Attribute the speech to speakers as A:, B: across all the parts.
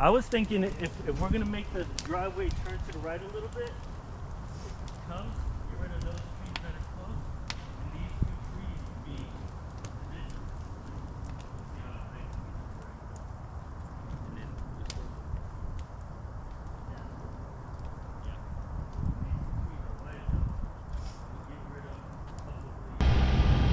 A: I was thinking if we're gonna make the driveway turn to the right a little bit, comes, get rid of those trees that are close, and these two trees would be positioned. You know what I'm saying? And then just work. Yeah. These two trees are wide enough. We'll get rid of a couple of these.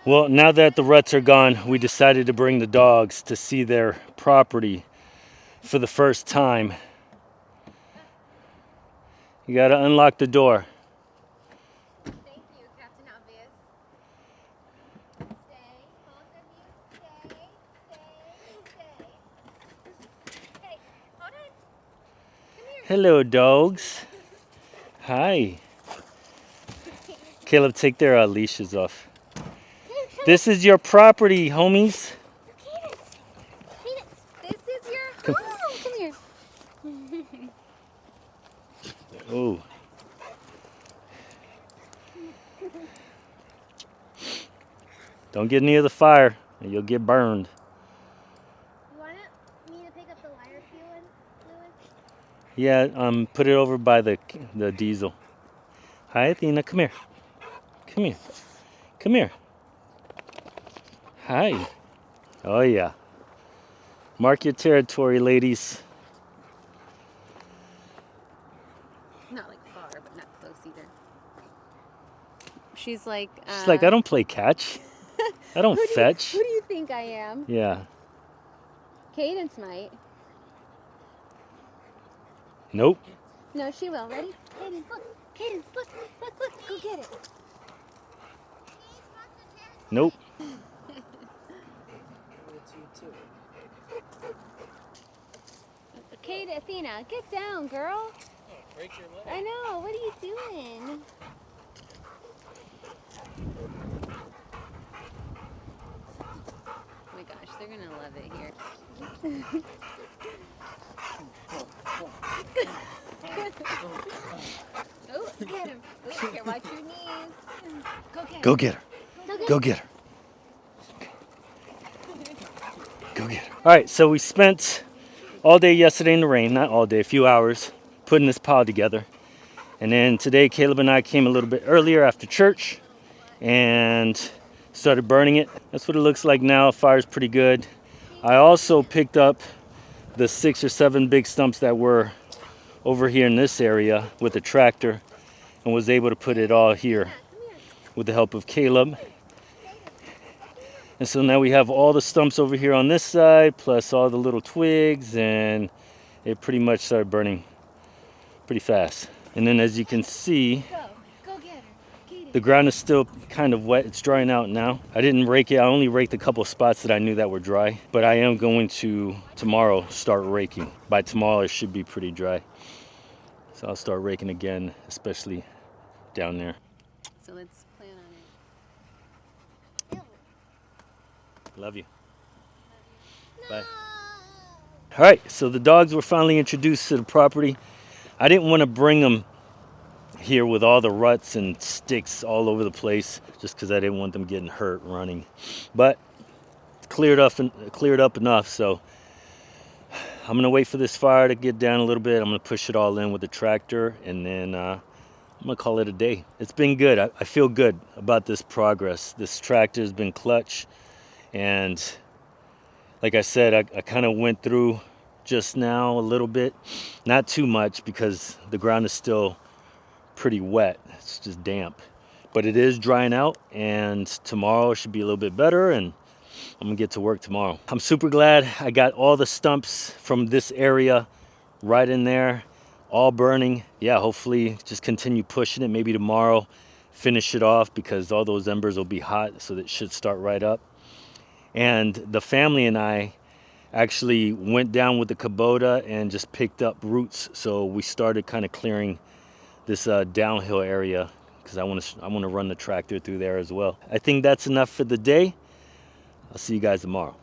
A: Well, now that the ruts are gone, we decided to bring the dogs to see their property for the first time. You gotta unlock the door.
B: Thank you, Captain Obvious. Stay, both of you, stay. Hey, hold on. Come here.
A: Hello, dogs. Hi. Caleb, take their leashes off. This is your property, homies.
B: This is your home. Come here.
A: Oh. Don't get near the fire, or you'll get burned.
B: You want me to pick up the lighter fluid?
A: Yeah, put it over by the diesel. Hi, Athena, come here. Come here. Come here. Hi. Oh, yeah. Mark your territory, ladies.
B: Not like far, but not close either. She's like...
A: She's like, I don't play catch. I don't fetch.
B: Who do you think I am?
A: Yeah.
B: Cadence might.
A: Nope.
B: No, she will. Ready? Cadence, look. Cadence, look. Look, look. Go get it.
A: Nope.
B: Kate, Athena, get down, girl.
C: Break your leg.
B: I know. What are you doing? Oh my gosh, they're gonna love it here. Oh, get him. Oh, here, watch your knees. Go get him.
A: Go get her.
B: Go get
A: Go get her. Go get her. All right, so we spent all day yesterday in the rain, not all day, a few hours, putting this pile together. And then today, Caleb and I came a little bit earlier after church and started burning it. That's what it looks like now. Fire's pretty good. I also picked up the 6 or 7 big stumps that were over here in this area with a tractor and was able to put it all here with the help of Caleb. And so now we have all the stumps over here on this side, plus all the little twigs, and it pretty much started burning pretty fast. And then as you can see,
B: Go get her. Get it.
A: the ground is still kind of wet. It's drying out now. I didn't rake it. I only raked a couple spots that I knew that were dry. But I am going to, tomorrow, start raking. By tomorrow, it should be pretty dry. So I'll start raking again, especially down there.
B: So let's plan on it.
A: Love you. Bye. All right, so the dogs were finally introduced to the property. I didn't want to bring them here with all the ruts and sticks all over the place, just because I didn't want them getting hurt running. But cleared up enough, so I'm gonna wait for this fire to get down a little bit. I'm gonna push it all in with the tractor, and then I'm gonna call it a day. It's been good. I feel good about this progress. This tractor has been clutch, and like I said, I kind of went through just now a little bit, not too much because the ground is still pretty wet. It's just damp, but it is drying out, and tomorrow should be a little bit better, and I'm gonna get to work tomorrow. I'm super glad I got all the stumps from this area right in there, all burning. Yeah, hopefully just continue pushing it. Maybe tomorrow finish it off, because all those embers will be hot, so that should start right up. And the family and I actually went down with the Kabota and just picked up roots. So we started kind of clearing this downhill area, because I want to run the tractor through there as well. I think that's enough for the day. I'll see you guys tomorrow.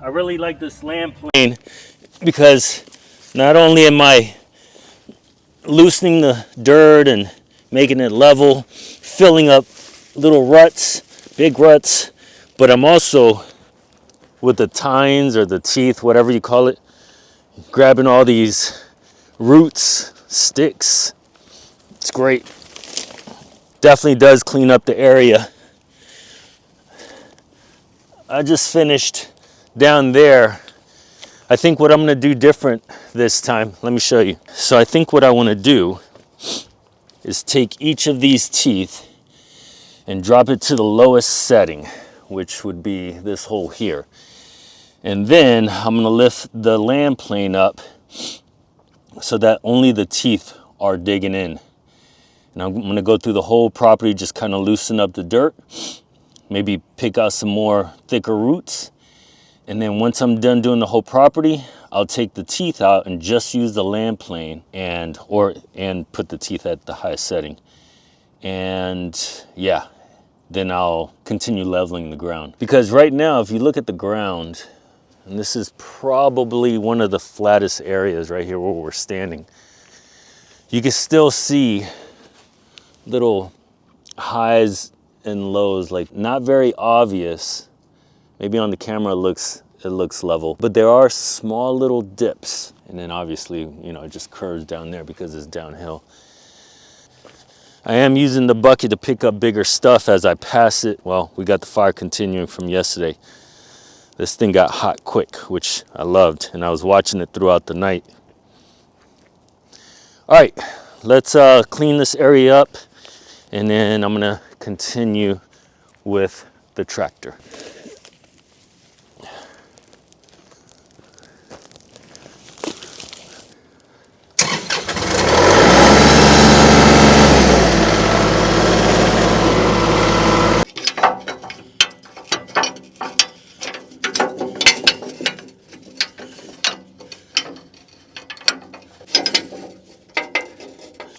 A: I really like this land plane, because not only am I loosening the dirt and making it level, filling up little ruts, big ruts, but I'm also, with the tines or the teeth, whatever you call it, grabbing all these roots, sticks. It's great. Definitely does clean up the area. I just finished down there. I think what I'm gonna do different this time, let me show you. So I think what I wanna do is take each of these teeth and drop it to the lowest setting, which would be this hole here. And then I'm gonna lift the land plane up so that only the teeth are digging in. And I'm gonna go through the whole property, just kind of loosen up the dirt, maybe pick out some more thicker roots. And then once I'm done doing the whole property, I'll take the teeth out and just use the land plane and put the teeth at the highest setting. And yeah, then I'll continue leveling the ground. Because right now, if you look at the ground, and this is probably one of the flattest areas right here where we're standing, you can still see little highs and lows, like not very obvious. Maybe on the camera it looks level, but there are small little dips. And then obviously, it just curves down there because it's downhill. I am using the bucket to pick up bigger stuff as I pass it. Well, we got the fire continuing from yesterday. This thing got hot quick, which I loved, and I was watching it throughout the night. All right, let's clean this area up, and then I'm gonna continue with the tractor.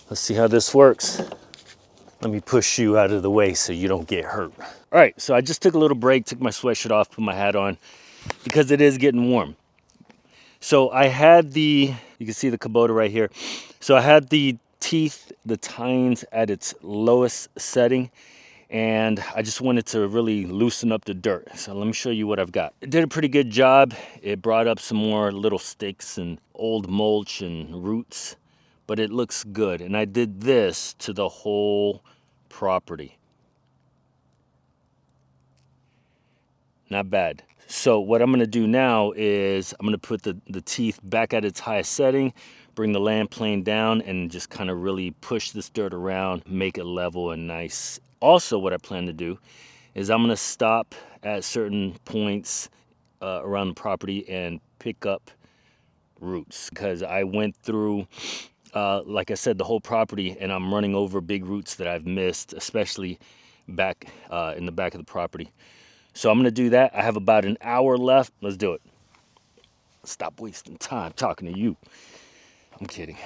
A: Let's see how this works. Let me push you out of the way so you don't get hurt. All right, so I just took a little break, took my sweatshirt off, put my hat on, because it is getting warm. So I had you can see the Kabota right here. So I had the teeth, the tines at its lowest setting, and I just wanted to really loosen up the dirt. So let me show you what I've got. It did a pretty good job. It brought up some more little sticks and old mulch and roots, but it looks good. And I did this to the whole property. Not bad. So what I'm gonna do now is I'm gonna put the teeth back at its highest setting, bring the land plane down, and just kind of really push this dirt around, make it level and nice. Also, what I plan to do is I'm gonna stop at certain points around the property and pick up roots, because I went through, like I said, the whole property, and I'm running over big roots that I've missed, especially back in the back of the property. So I'm gonna do that. I have about an hour left. Let's do it. Stop wasting time talking to you. I'm kidding.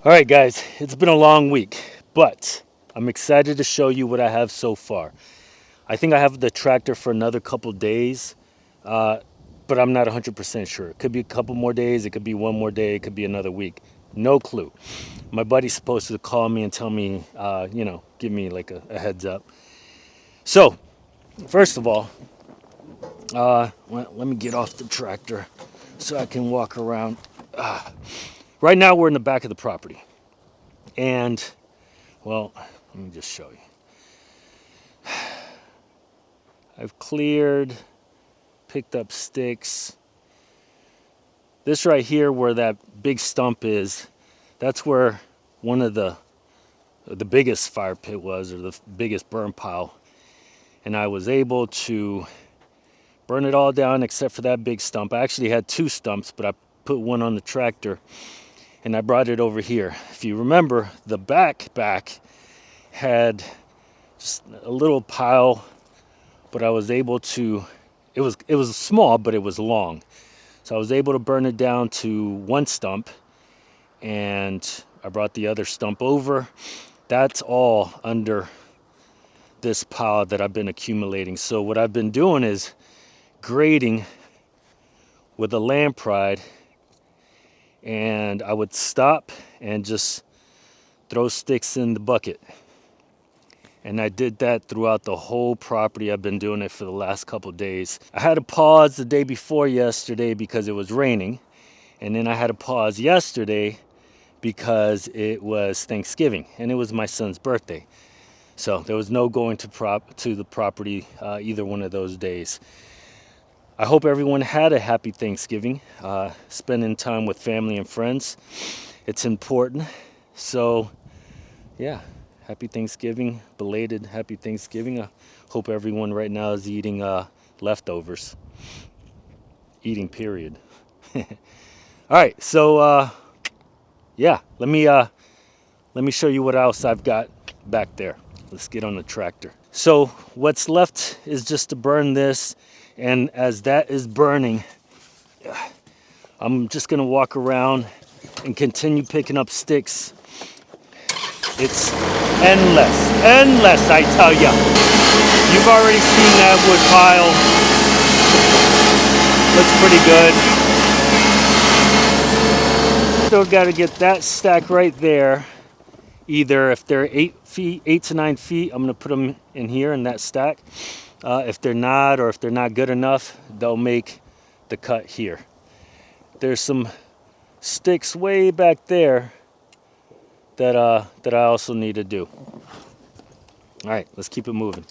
A: All right, guys, it's been a long week, but I'm excited to show you what I have so far. I think I have the tractor for another couple days, but I'm not 100% sure. It could be a couple more days. It could be one more day. It could be another week. No clue. My buddy's supposed to call me and tell me, give me like a heads up. So, first of all, let me get off the tractor so I can walk around. Right now, we're in the back of the property. And, well, let me just show you. I've cleared, picked up sticks. This right here where that big stump is, that's where one of the biggest fire pit was, or the biggest burn pile. And I was able to burn it all down except for that big stump. I actually had 2 stumps, but I put one on the tractor and I brought it over here. If you remember, the back had just a little pile, but I was able to, it was small, but it was long. So I was able to burn it down to 1 stump, and I brought the other stump over. That's all under this pile that I've been accumulating. So what I've been doing is grading with a land pride, and I would stop and just throw sticks in the bucket. And I did that throughout the whole property. I've been doing it for the last couple of days. I had to pause the day before yesterday because it was raining. And then I had to pause yesterday because it was Thanksgiving and it was my son's birthday. So there was no going to the property either one of those days. I hope everyone had a happy Thanksgiving, spending time with family and friends. It's important. So, yeah. Happy Thanksgiving, belated happy Thanksgiving. I hope everyone right now is eating leftovers. Eating, period. All right, so yeah, let me show you what else I've got back there. Let's get on the tractor. So what's left is just to burn this, and as that is burning, I'm just gonna walk around and continue picking up sticks. It's endless, I tell ya. You've already seen that wood pile. Looks pretty good. Still got to get that stack right there. Either if they're 8 to 9 feet, I'm gonna put them in here in that stack. If they're not, or if they're not good enough, they'll make the cut here. There's some sticks way back there that I also need to do. All right, let's keep it moving.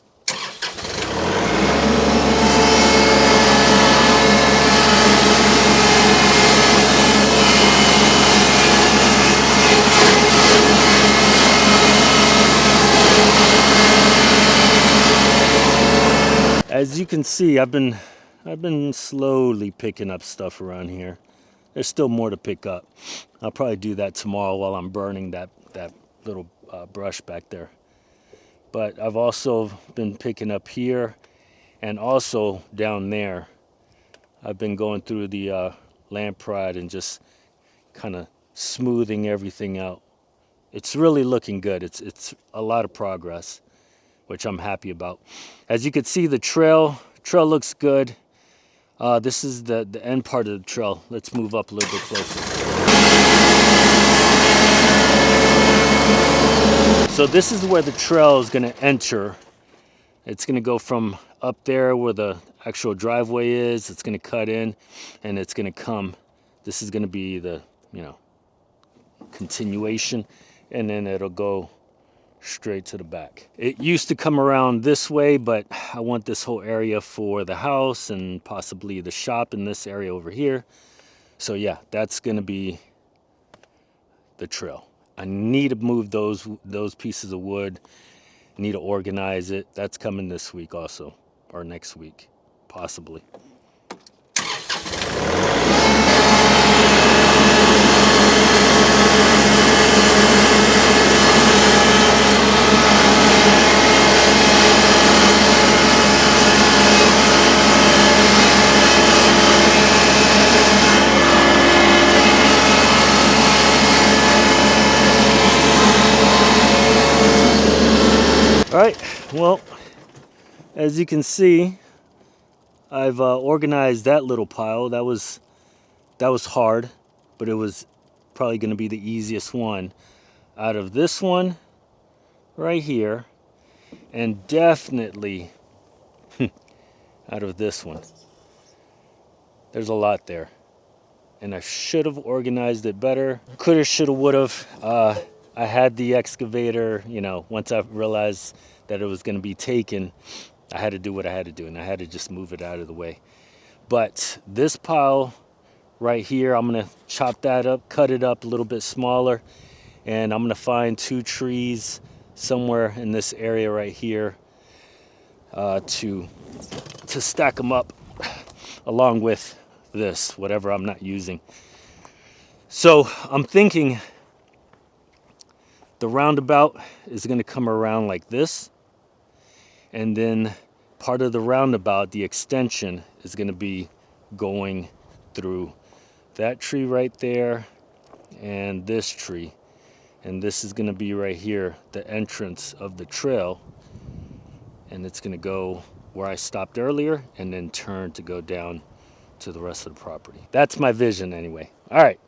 A: As you can see, I've been slowly picking up stuff around here. There's still more to pick up. I'll probably do that tomorrow while I'm burning that little brush back there. But I've also been picking up here and also down there. I've been going through the land pride and just kind of smoothing everything out. It's really looking good. It's a lot of progress, which I'm happy about. As you can see, the trail looks good. This is the end part of the trail. Let's move up a little bit closer. So this is where the trail is going to enter. It's going to go from up there where the actual driveway is. It's going to cut in, and it's going to come. This is going to be the, continuation, and then it'll go straight to the back. It used to come around this way, but I want this whole area for the house and possibly the shop in this area over here. So yeah, that's going to be the trail. I need to move those pieces of wood. I need to organize it. That's coming this week also, or next week, possibly. All right, well, As you can see, I've organized that little pile. That was hard, but it was probably going to be the easiest one out of this one right here, and definitely out of this one. There's a lot there, and I should have organized it better. Coulda, shoulda, woulda. I had the excavator, you know, once I realized that it was going to be taken, I had to do what I had to do, and I had to just move it out of the way. But this pile right here, I'm going to chop that up, cut it up a little bit smaller, and I'm going to find 2 trees somewhere in this area right here to stack them up along with this, whatever I'm not using. So I'm thinking the roundabout is going to come around like this, and then part of the roundabout, the extension, is going to be going through that tree right there and this tree, and this is going to be right here, the entrance of the trail, and it's going to go where I stopped earlier and then turn to go down to the rest of the property. That's my vision anyway. All right,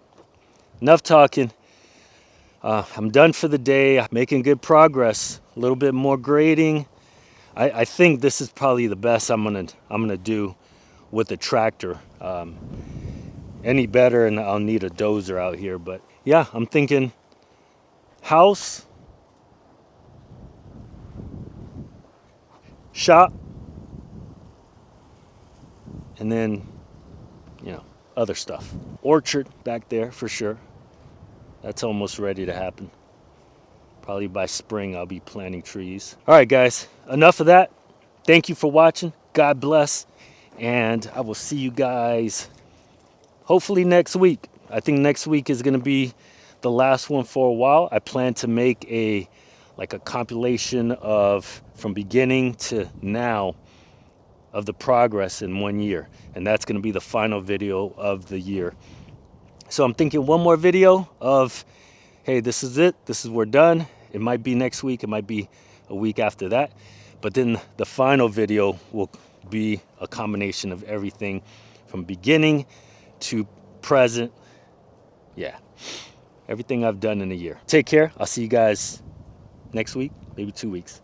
A: enough talking. I'm done for the day. Making good progress. A little bit more grading. I think this is probably the best I'm gonna do with the tractor. Any better, and I'll need a dozer out here. But yeah, I'm thinking house, shop, and then, you know, other stuff. Orchard back there for sure. That's almost ready to happen. Probably by spring I'll be planting trees. All right, guys, enough of that. Thank you for watching. God bless. And I will see you guys hopefully next week. I think next week is going to be the last one for a while. I plan to make a compilation of from beginning to now of the progress in 1 year. And that's going to be the final video of the year. So I'm thinking one more video of, hey, this is it. This is, we're done. It might be next week. It might be a week after that. But then the final video will be a combination of everything from beginning to present. Yeah, everything I've done in a year. Take care. I'll see you guys next week, maybe 2 weeks.